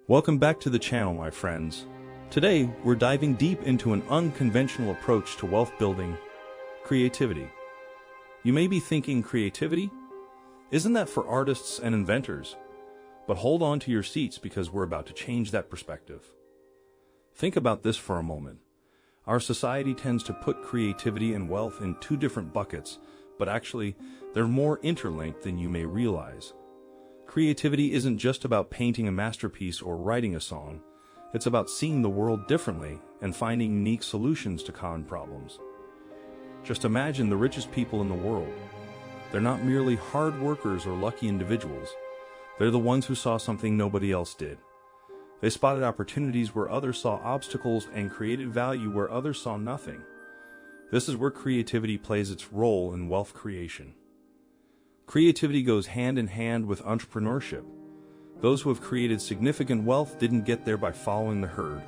Welcome back to the channel, my friends. Today, we're diving deep into an unconventional approach to wealth building: creativity. You may be thinking, creativity? Isn't that for artists and inventors? But hold on to your seats because we're about to change that perspective. Think about this for a moment. Our society tends to put creativity and wealth in two different buckets, but actually, they're more interlinked than you may realize. Creativity isn't just about painting a masterpiece or writing a song. It's about seeing the world differently and finding unique solutions to common problems. Just imagine the richest people in the world. They're not merely hard workers or lucky individuals. They're the ones who saw something nobody else did. They spotted opportunities where others saw obstacles and created value where others saw nothing. This is where creativity plays its role in wealth creation. Creativity goes hand in hand with entrepreneurship. Those who have created significant wealth didn't get there by following the herd,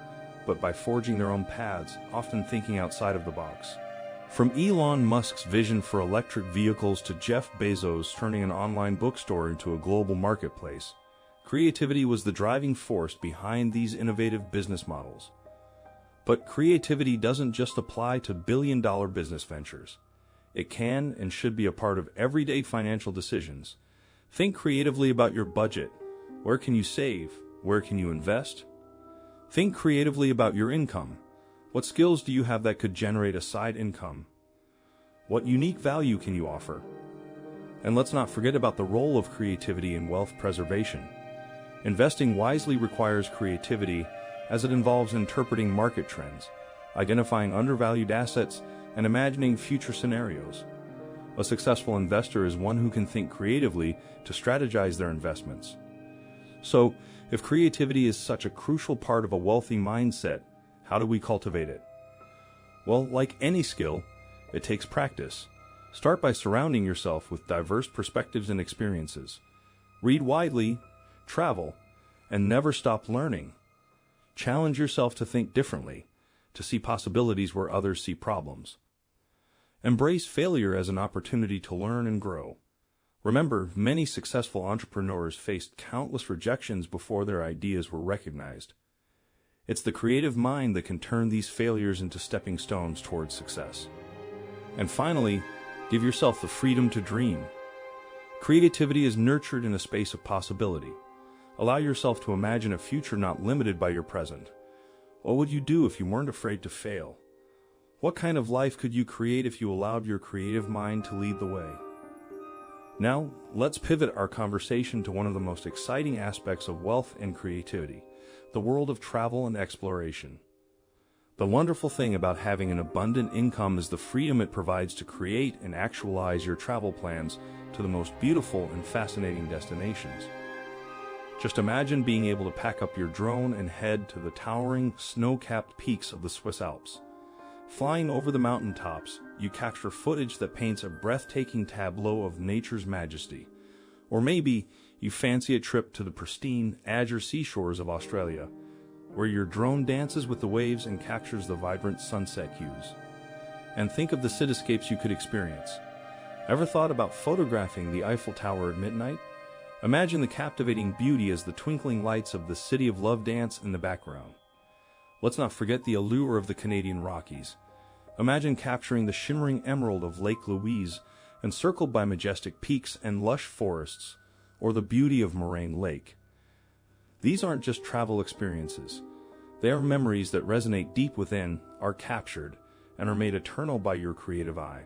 but by forging their own paths, often thinking outside of the box. From Elon Musk's vision for electric vehicles to Jeff Bezos turning an online bookstore into a global marketplace, creativity was the driving force behind these innovative business models. But creativity doesn't just apply to billion-dollar business ventures. It can and should be a part of everyday financial decisions. Think creatively about your budget. Where can you save? Where can you invest? Think creatively about your income. What skills do you have that could generate a side income? What unique value can you offer? And let's not forget about the role of creativity in wealth preservation. Investing wisely requires creativity, as it involves interpreting market trends, identifying undervalued assets, and imagining future scenarios. A successful investor is one who can think creatively to strategize their investments. So, if creativity is such a crucial part of a wealthy mindset, how do we cultivate it? Well, like any skill, it takes practice. Start by surrounding yourself with diverse perspectives and experiences. Read widely, travel, and never stop learning. Challenge yourself to think differently, to see possibilities where others see problems. Embrace failure as an opportunity to learn and grow. Remember, many successful entrepreneurs faced countless rejections before their ideas were recognized. It's the creative mind that can turn these failures into stepping stones towards success. And finally, give yourself the freedom to dream. Creativity is nurtured in a space of possibility. Allow yourself to imagine a future not limited by your present. What would you do if you weren't afraid to fail? What kind of life could you create if you allowed your creative mind to lead the way? Now, let's pivot our conversation to one of the most exciting aspects of wealth and creativity: the world of travel and exploration. The wonderful thing about having an abundant income is the freedom it provides to create and actualize your travel plans to the most beautiful and fascinating destinations. Just imagine being able to pack up your drone and head to the towering, snow-capped peaks of the Swiss Alps. Flying over the mountaintops, you capture footage that paints a breathtaking tableau of nature's majesty. Or maybe you fancy a trip to the pristine, azure seashores of Australia, where your drone dances with the waves and captures the vibrant sunset hues. And think of the cityscapes you could experience. Ever thought about photographing the Eiffel Tower at midnight? Imagine the captivating beauty as the twinkling lights of the City of Love dance in the background. Let's not forget the allure of the Canadian Rockies. Imagine capturing the shimmering emerald of Lake Louise, encircled by majestic peaks and lush forests, or the beauty of Moraine Lake. These aren't just travel experiences. They are memories that resonate deep within, are captured, and are made eternal by your creative eye.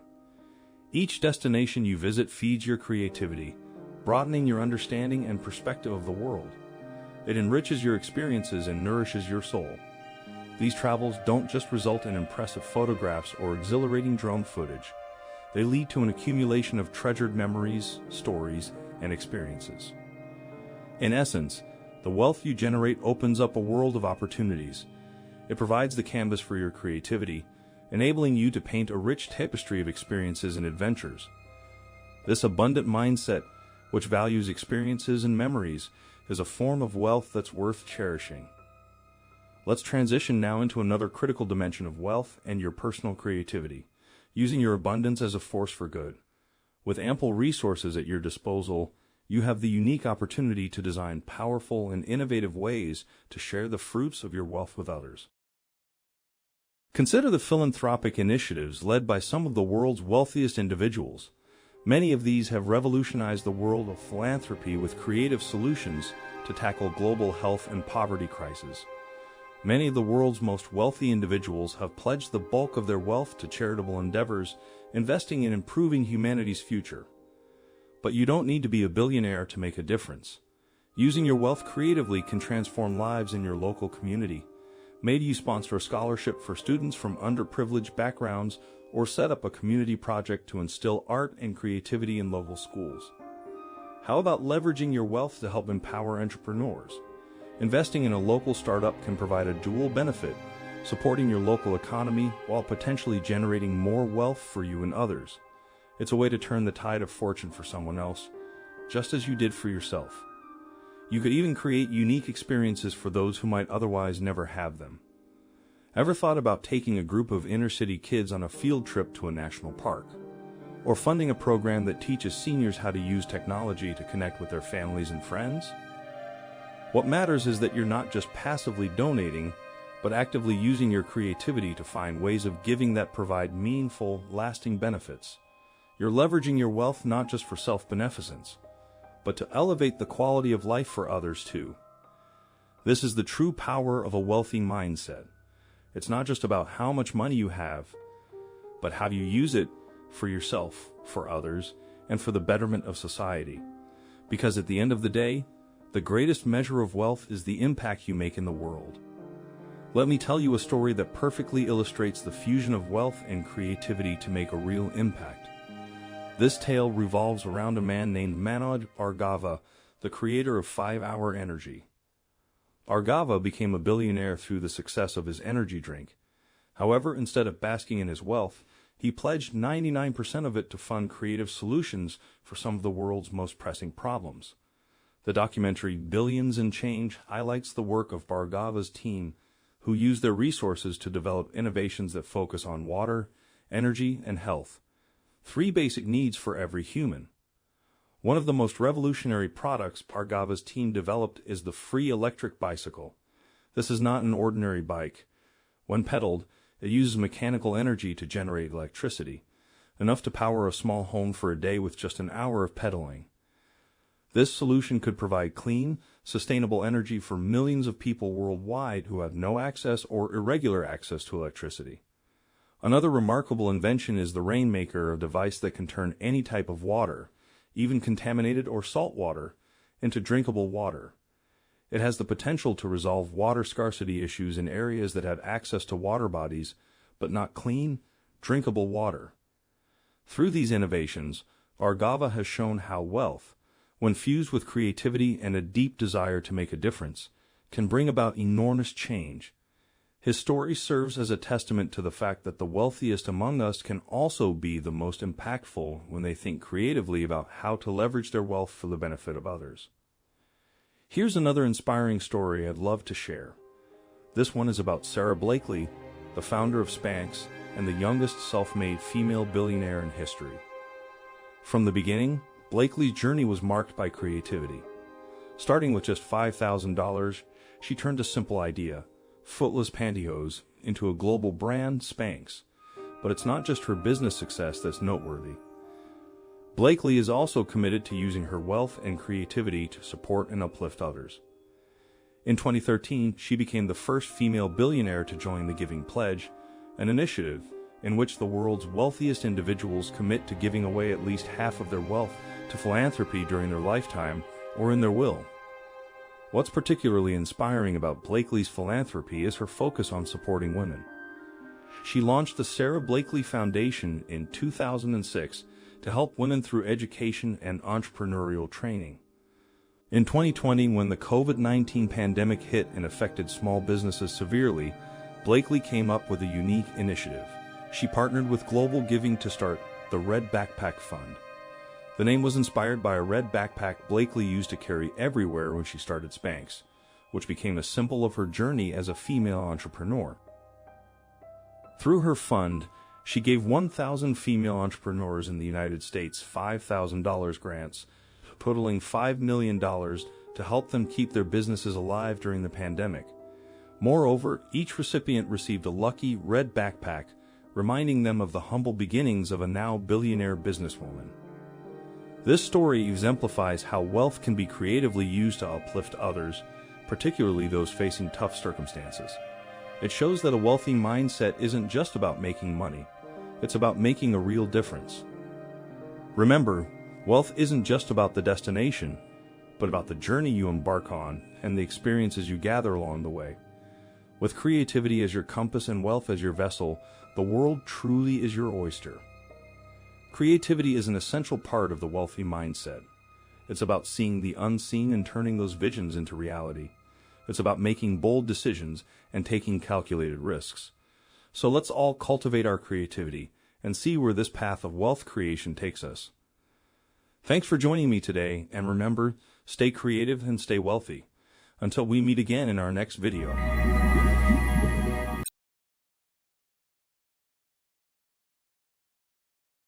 Each destination you visit feeds your creativity, broadening your understanding and perspective of the world. It enriches your experiences and nourishes your soul. These travels don't just result in impressive photographs or exhilarating drone footage. They lead to an accumulation of treasured memories, stories, and experiences. In essence, the wealth you generate opens up a world of opportunities. It provides the canvas for your creativity, enabling you to paint a rich tapestry of experiences and adventures. This abundant mindset, which values experiences and memories, is a form of wealth that's worth cherishing. Let's transition now into another critical dimension of wealth and your personal creativity, using your abundance as a force for good. With ample resources at your disposal, you have the unique opportunity to design powerful and innovative ways to share the fruits of your wealth with others. Consider the philanthropic initiatives led by some of the world's wealthiest individuals. Many of these have revolutionized the world of philanthropy with creative solutions to tackle global health and poverty crises. Many of the world's most wealthy individuals have pledged the bulk of their wealth to charitable endeavors, investing in improving humanity's future. But you don't need to be a billionaire to make a difference. Using your wealth creatively can transform lives in your local community. Maybe you sponsor a scholarship for students from underprivileged backgrounds or set up a community project to instill art and creativity in local schools. How about leveraging your wealth to help empower entrepreneurs? Investing in a local startup can provide a dual benefit, supporting your local economy while potentially generating more wealth for you and others. It's a way to turn the tide of fortune for someone else, just as you did for yourself. You could even create unique experiences for those who might otherwise never have them. Ever thought about taking a group of inner-city kids on a field trip to a national park? Or funding a program that teaches seniors how to use technology to connect with their families and friends? What matters is that you're not just passively donating, but actively using your creativity to find ways of giving that provide meaningful, lasting benefits. You're leveraging your wealth not just for self-beneficence, but to elevate the quality of life for others too. This is the true power of a wealthy mindset. It's not just about how much money you have, but how do you use it for yourself, for others, and for the betterment of society. Because at the end of the day, the greatest measure of wealth is the impact you make in the world. Let me tell you a story that perfectly illustrates the fusion of wealth and creativity to make a real impact. This tale revolves around a man named Manoj Bhargava, the creator of 5-Hour Energy. Bhargava became a billionaire through the success of his energy drink. However, instead of basking in his wealth, he pledged 99% of it to fund creative solutions for some of the world's most pressing problems. The documentary Billions and Change highlights the work of Bhargava's team, who used their resources to develop innovations that focus on water, energy, and health. 3 basic needs for every human. One of the most revolutionary products Bhargava's team developed is the free electric bicycle. This is not an ordinary bike. When pedaled, it uses mechanical energy to generate electricity, enough to power a small home for a day with just an hour of pedaling. This solution could provide clean, sustainable energy for millions of people worldwide who have no access or irregular access to electricity. Another remarkable invention is the Rainmaker, a device that can turn any type of water, even contaminated or salt water, into drinkable water. It has the potential to resolve water scarcity issues in areas that have access to water bodies, but not clean, drinkable water. Through these innovations, Bhargava has shown how wealth, when fused with creativity and a deep desire to make a difference, can bring about enormous change. His story serves as a testament to the fact that the wealthiest among us can also be the most impactful when they think creatively about how to leverage their wealth for the benefit of others. Here's another inspiring story I'd love to share. This one is about Sarah Blakely, the founder of Spanx and the youngest self-made female billionaire in history. From the beginning, Blakely's journey was marked by creativity. Starting with just $5,000, she turned a simple idea, footless pantyhose, into a global brand, Spanx. But it's not just her business success that's noteworthy. Blakely is also committed to using her wealth and creativity to support and uplift others. In 2013, she became the first female billionaire to join the Giving Pledge, an initiative in which the world's wealthiest individuals commit to giving away at least half of their wealth to philanthropy during their lifetime or in their will. What's particularly inspiring about Blakely's philanthropy is her focus on supporting women. She launched the Sarah Blakely Foundation in 2006 to help women through education and entrepreneurial training. In 2020, when the COVID-19 pandemic hit and affected small businesses severely, Blakely came up with a unique initiative. She partnered with Global Giving to start the Red Backpack Fund. The name was inspired by a red backpack Blakely used to carry everywhere when she started Spanx, which became a symbol of her journey as a female entrepreneur. Through her fund, she gave 1,000 female entrepreneurs in the United States $5,000 grants totaling $5 million to help them keep their businesses alive during the pandemic. Moreover, each recipient received a lucky red backpack, reminding them of the humble beginnings of a now billionaire businesswoman. This story exemplifies how wealth can be creatively used to uplift others, particularly those facing tough circumstances. It shows that a wealthy mindset isn't just about making money, it's about making a real difference. Remember, wealth isn't just about the destination, but about the journey you embark on and the experiences you gather along the way. With creativity as your compass and wealth as your vessel, the world truly is your oyster. Creativity is an essential part of the wealthy mindset. It's about seeing the unseen and turning those visions into reality. It's about making bold decisions and taking calculated risks. So let's all cultivate our creativity and see where this path of wealth creation takes us. Thanks for joining me today, and remember, stay creative and stay wealthy. Until we meet again in our next video.